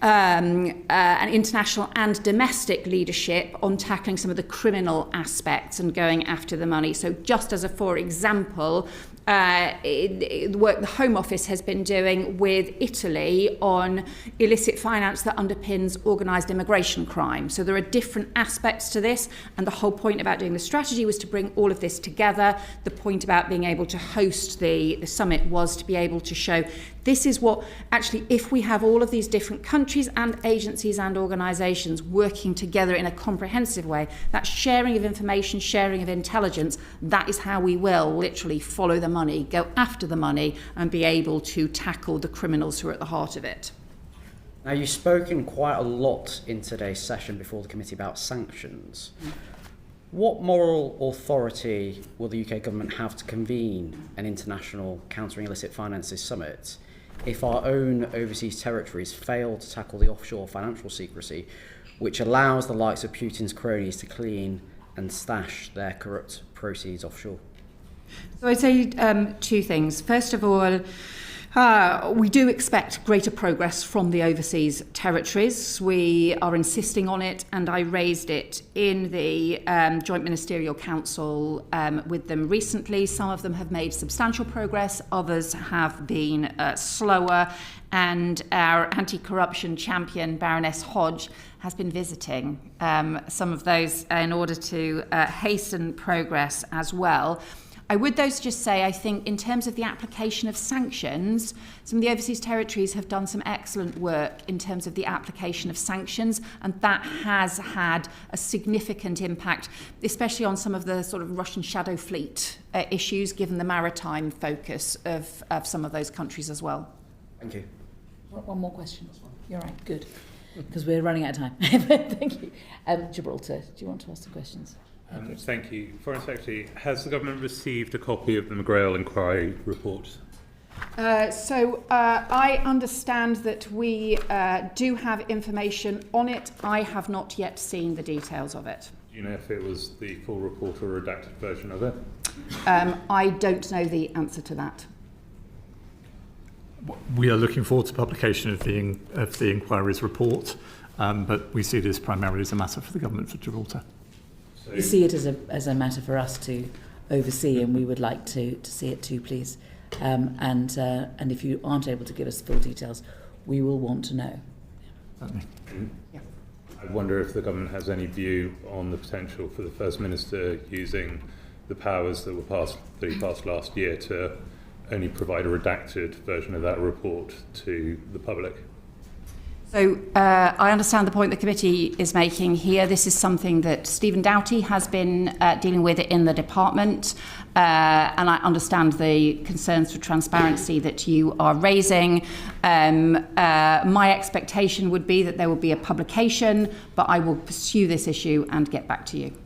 and international and domestic leadership on tackling some of the criminal aspects and going after the money. So just as a for example, the work the Home Office has been doing with Italy on illicit finance that underpins organised immigration crime. So there are different aspects to this, and the whole point about doing the strategy was to bring all of this together. The point about being able to host the summit was to be able to show this is what, actually, if we have all of these different countries and agencies and organisations working together in a comprehensive way, that sharing of information, sharing of intelligence, that is how we will literally follow the money, go after the money, and be able to tackle the criminals who are at the heart of it. Now, you've spoken quite a lot in today's session before the committee about sanctions. What moral authority will the UK government have to convene an international countering illicit finances summit if our own overseas territories fail to tackle the offshore financial secrecy, which allows the likes of Putin's cronies to clean and stash their corrupt proceeds offshore? So I'd say two things. First of all, We do expect greater progress from the overseas territories. We are insisting on it, and I raised it in the Joint Ministerial Council with them recently. Some of them have made substantial progress, others have been slower, and our anti-corruption champion, Baroness Hodge, has been visiting some of those in order to hasten progress as well. I would though just say, I think in terms of the application of sanctions, some of the overseas territories have done some excellent work in terms of the application of sanctions, and that has had a significant impact, especially on some of the sort of Russian shadow fleet issues, given the maritime focus of some of those countries as well. Thank you. One more question. You're right, good. Because we're running out of time. Thank you. Gibraltar, do you want to ask some questions? Thank you. Foreign Secretary, has the government received a copy of the McGrail inquiry report? I understand that we do have information on it. I have not yet seen the details of it. Do you know if it was the full report or a redacted version of it? I don't know the answer to that. We are looking forward to publication of the inquiry's report, but we see this primarily as a matter for the government for Gibraltar. We see it as a matter for us to oversee, and we would like to see it too, please. And if you aren't able to give us full details, we will want to know. Yeah. I wonder if the government has any view on the potential for the First Minister using the powers that he passed last year to only provide a redacted version of that report to the public. So I understand the point the committee is making here. This is something that Stephen Doughty has been dealing with in the department, and I understand the concerns for transparency that you are raising. My expectation would be that there will be a publication, but I will pursue this issue and get back to you.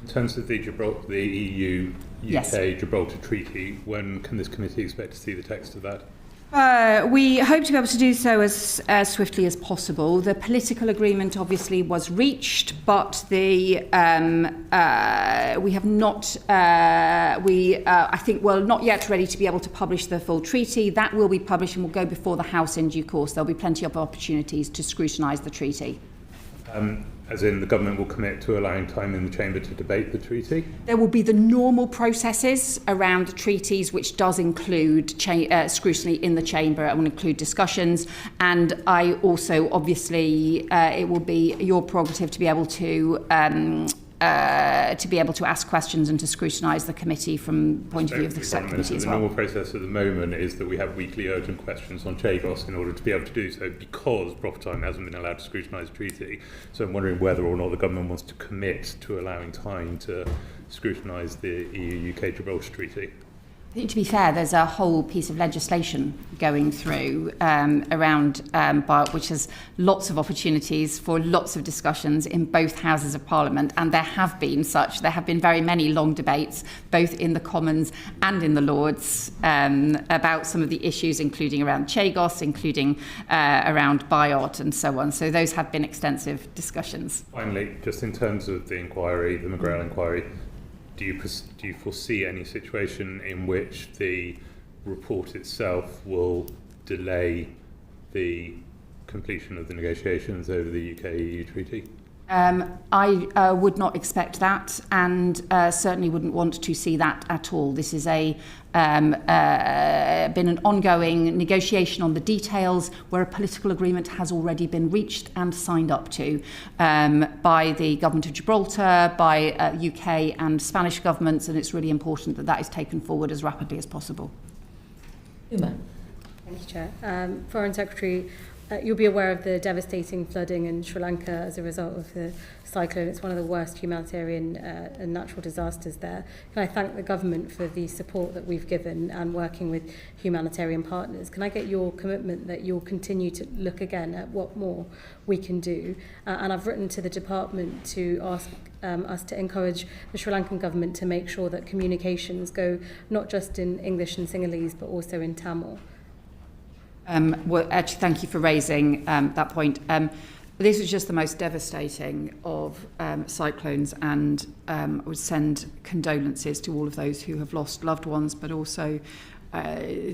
In terms of the EU-UK Yes. Gibraltar Treaty, when can this committee expect to see the text of that? We hope to be able to do so as swiftly as possible. The political agreement obviously was reached, but we have not, I think, not yet ready to be able to publish the full treaty. That will be published and will go before the House in due course. There'll be plenty of opportunities to scrutinise the treaty. As in, the government will commit to allowing time in the chamber to debate the treaty? There will be the normal processes around treaties, which does include scrutiny in the chamber and will include discussions. And I also, obviously, it will be your prerogative to be able to ask questions and to scrutinise the committee from the point of view of the subcommittee as well. The normal process at the moment is that we have weekly urgent questions on Chagos in order to be able to do so, because proper time hasn't been allowed to scrutinise the treaty. So I'm wondering whether or not the government wants to commit to allowing time to scrutinise the EU-UK Gibraltar Treaty. I think, to be fair, there's a whole piece of legislation going through around BART, which has lots of opportunities for lots of discussions in both Houses of Parliament, and there have been very many long debates, both in the Commons and in the Lords, about some of the issues, including around Chagos, including around BART and so on. So those have been extensive discussions. Finally, just in terms of the inquiry, the McGrail inquiry, do you foresee any situation in which the report itself will delay the completion of the negotiations over the UK-EU treaty? I would not expect that, and certainly wouldn't want to see that at all. This is been an ongoing negotiation on the details, where a political agreement has already been reached and signed up to by the government of Gibraltar, by UK and Spanish governments, and it's really important that that is taken forward as rapidly as possible. Uma. Thank you, Chair. Foreign Secretary, you'll be aware of the devastating flooding in Sri Lanka as a result of the cyclone. It's one of the worst humanitarian and natural disasters there. Can I thank the government for the support that we've given and working with humanitarian partners? Can I get your commitment that you'll continue to look again at what more we can do? And I've written to the department to ask us to encourage the Sri Lankan government to make sure that communications go not just in English and Sinhalese, but also in Tamil. Well, actually, thank you for raising that point. This was just the most devastating of cyclones, and I would send condolences to all of those who have lost loved ones, but also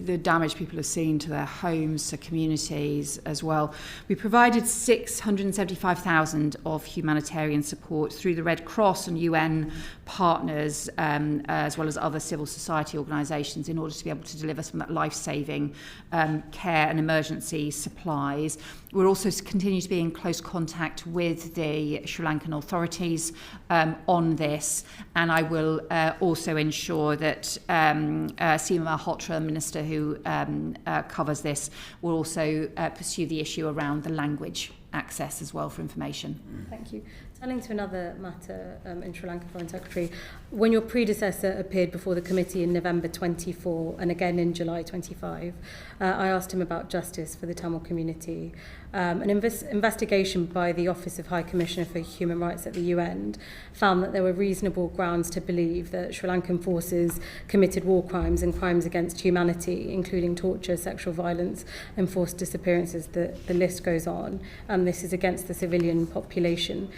the damage people have seen to their homes, to communities as well. We provided 675,000 of humanitarian support through the Red Cross and UN partners, as well as other civil society organisations, in order to be able to deliver some of that life-saving care and emergency supplies. We're also continue to be in close contact with the Sri Lankan authorities on this, and I will also ensure that Seema Malhotra, Minister who covers this, will also pursue the issue around the language access as well for information. Thank you. Turning to another matter in Sri Lanka, Foreign Secretary, when your predecessor appeared before the committee in November 24 and again in July 25, I asked him about justice for the Tamil community. An investigation by the Office of High Commissioner for Human Rights at the UN found that there were reasonable grounds to believe that Sri Lankan forces committed war crimes and crimes against humanity, including torture, sexual violence and forced disappearances. The list goes on, and this is against the civilian population.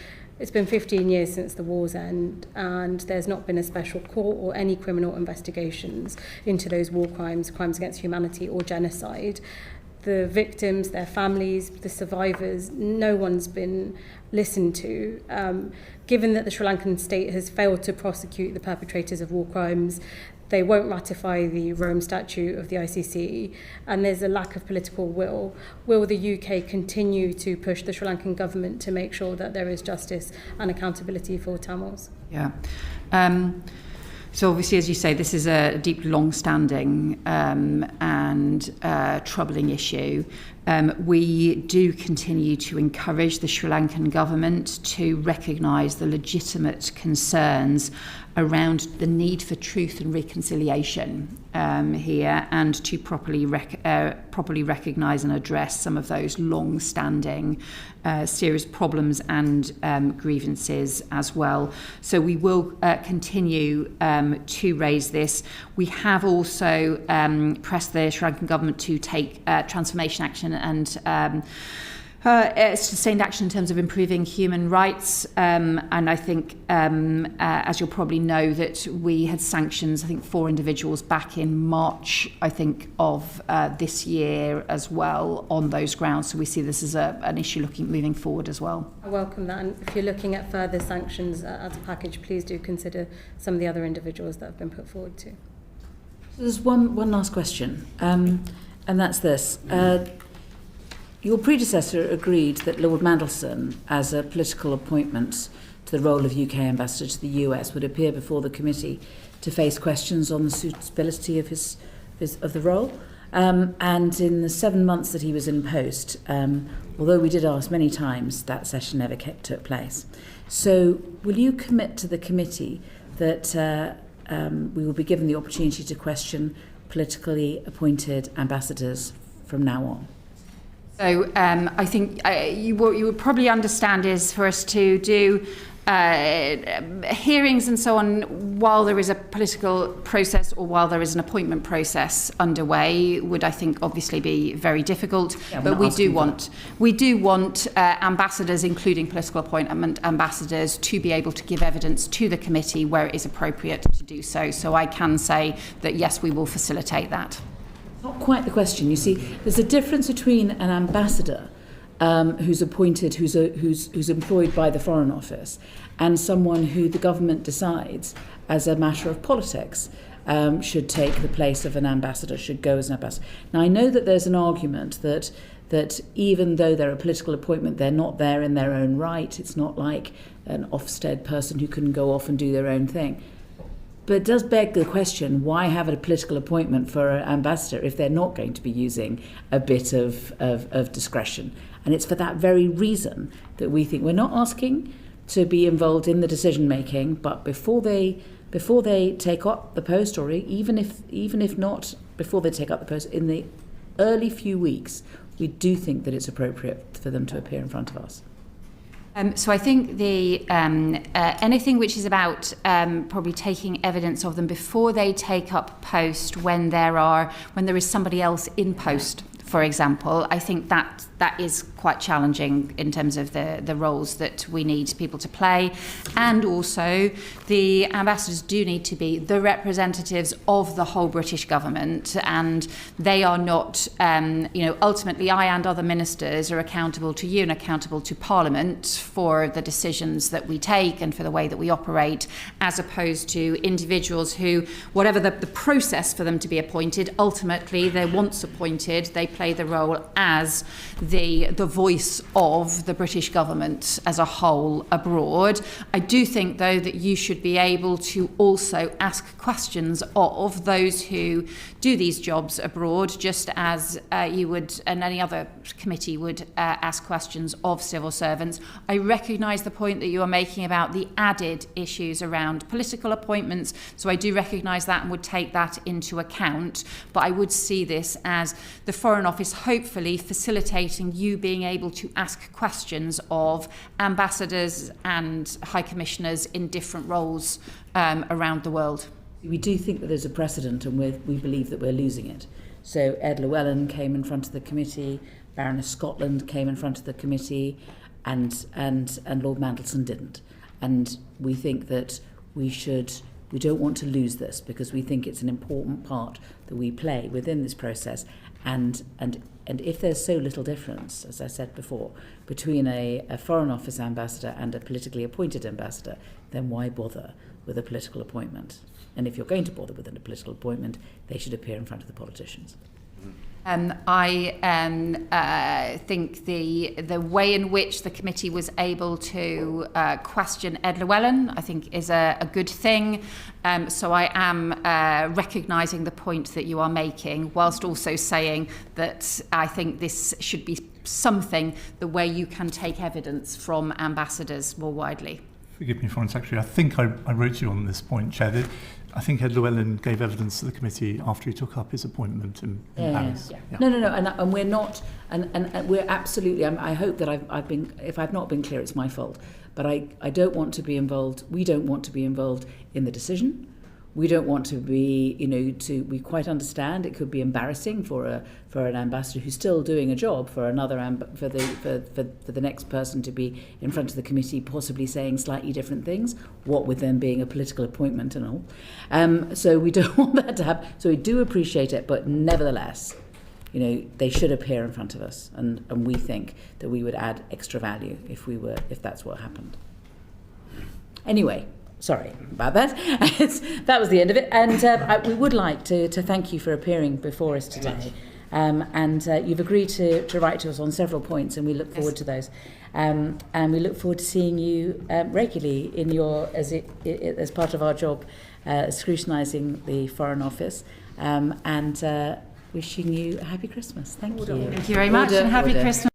It's been 15 years since the war's end, and there's not been a special court or any criminal investigations into those war crimes, crimes against humanity or genocide. The victims, their families, the survivors, no one's been listened to. Given that the Sri Lankan state has failed to prosecute the perpetrators of war crimes, they won't ratify the Rome Statute of the ICC, and there's a lack of political will. Will the UK continue to push the Sri Lankan government to make sure that there is justice and accountability for Tamils? Yeah. So obviously, as you say, this is a deep, long-standing and troubling issue. We do continue to encourage the Sri Lankan government to recognise the legitimate concerns around the need for truth and reconciliation here, and to properly recognise and address some of those long-standing serious problems and grievances as well. So we will continue to raise this. We have also pressed the Sri Lankan government to take transformation action and sustained action in terms of improving human rights, and I think, as you'll probably know, that we had sanctions, I think, 4 individuals back in March, I think, of this year as well on those grounds. So we see this as an issue moving forward as well. I welcome that, and if you're looking at further sanctions as a package, please do consider some of the other individuals that have been put forward too. There's one last question, and that's this. Your predecessor agreed that Lord Mandelson, as a political appointment to the role of UK ambassador to the US, would appear before the committee to face questions on the suitability of the role. And in the 7 months that he was in post, although we did ask many times, that session never took place. So will you commit to the committee that we will be given the opportunity to question politically appointed ambassadors from now on? So I think what you would probably understand is for us to do hearings and so on while there is a political process or while there is an appointment process underway would, I think, obviously be very difficult. Yeah, but we do want ambassadors, including political appointment ambassadors, to be able to give evidence to the committee where it is appropriate to do so. So I can say that yes, we will facilitate that. Not quite the question. You see, there's a difference between an ambassador who's appointed, who's employed by the Foreign Office, and someone who the government decides, as a matter of politics, should take the place of an ambassador, should go as an ambassador. Now, I know that there's an argument that even though they're a political appointment, they're not there in their own right. It's not like an Ofsted person who can go off and do their own thing. But it does beg the question, why have a political appointment for an ambassador if they're not going to be using a bit of discretion? And it's for that very reason that we think we're not asking to be involved in the decision making, but before they take up the post, or even if not before they take up the post, in the early few weeks, we do think that it's appropriate for them to appear in front of us. So I think the anything which is about probably taking evidence of them before they take up post when there is somebody else in post for example, I think that is quite challenging in terms of the roles that we need people to play. And also, the ambassadors do need to be the representatives of the whole British government, and they are not, ultimately I and other ministers are accountable to you and accountable to Parliament for the decisions that we take and for the way that we operate, as opposed to individuals who, whatever the process for them to be appointed, ultimately they're once appointed, they play the role as the voice of the British government as a whole abroad. I do think, though, that you should be able to also ask questions of those who do these jobs abroad, just as you would, and any other committee would ask questions of civil servants. I recognise the point that you are making about the added issues around political appointments, so I do recognise that and would take that into account, but I would see this as the Foreign Office hopefully facilitating you being able to ask questions of ambassadors and high commissioners in different roles around the world. We do think that there's a precedent, and we believe that we're losing it. So Ed Llewellyn came in front of the committee, Baroness Scotland came in front of the committee, and Lord Mandelson didn't. And we think that we don't want to lose this, because we think it's an important part that we play within this process. And if there's so little difference, as I said before, between a Foreign Office ambassador and a politically appointed ambassador, then why bother with a political appointment? And if you're going to bother with a political appointment, they should appear in front of the politicians. I think the way in which the committee was able to question Ed Llewellyn, I think, is a good thing. So I am recognising the point that you are making, whilst also saying that I think this should be something the way you can take evidence from ambassadors more widely. Forgive me, Foreign Secretary. I think I wrote you on this point, Chair. That I think Ed Llewellyn gave evidence to the committee after he took up his appointment in Paris. Yeah. No, and we're not, and we're absolutely. I hope that I've been. If I've not been clear, it's my fault. But I don't want to be involved. We don't want to be involved in the decision. We don't want to be, we quite understand it could be embarrassing for an ambassador who's still doing a job for another for the next person to be in front of the committee, possibly saying slightly different things. What with them being a political appointment and all. So we don't want that to happen. So we do appreciate it, but nevertheless, they should appear in front of us, and we think that we would add extra value if that's what happened. Anyway. Sorry about that. That was the end of it. And we would like to thank you for appearing before us today. And you've agreed to write to us on several points, and we look forward to those. And we look forward to seeing you regularly in as part of our job, scrutinising the Foreign Office, and wishing you a happy Christmas. Thank you. Thank you very much, and happy Christmas.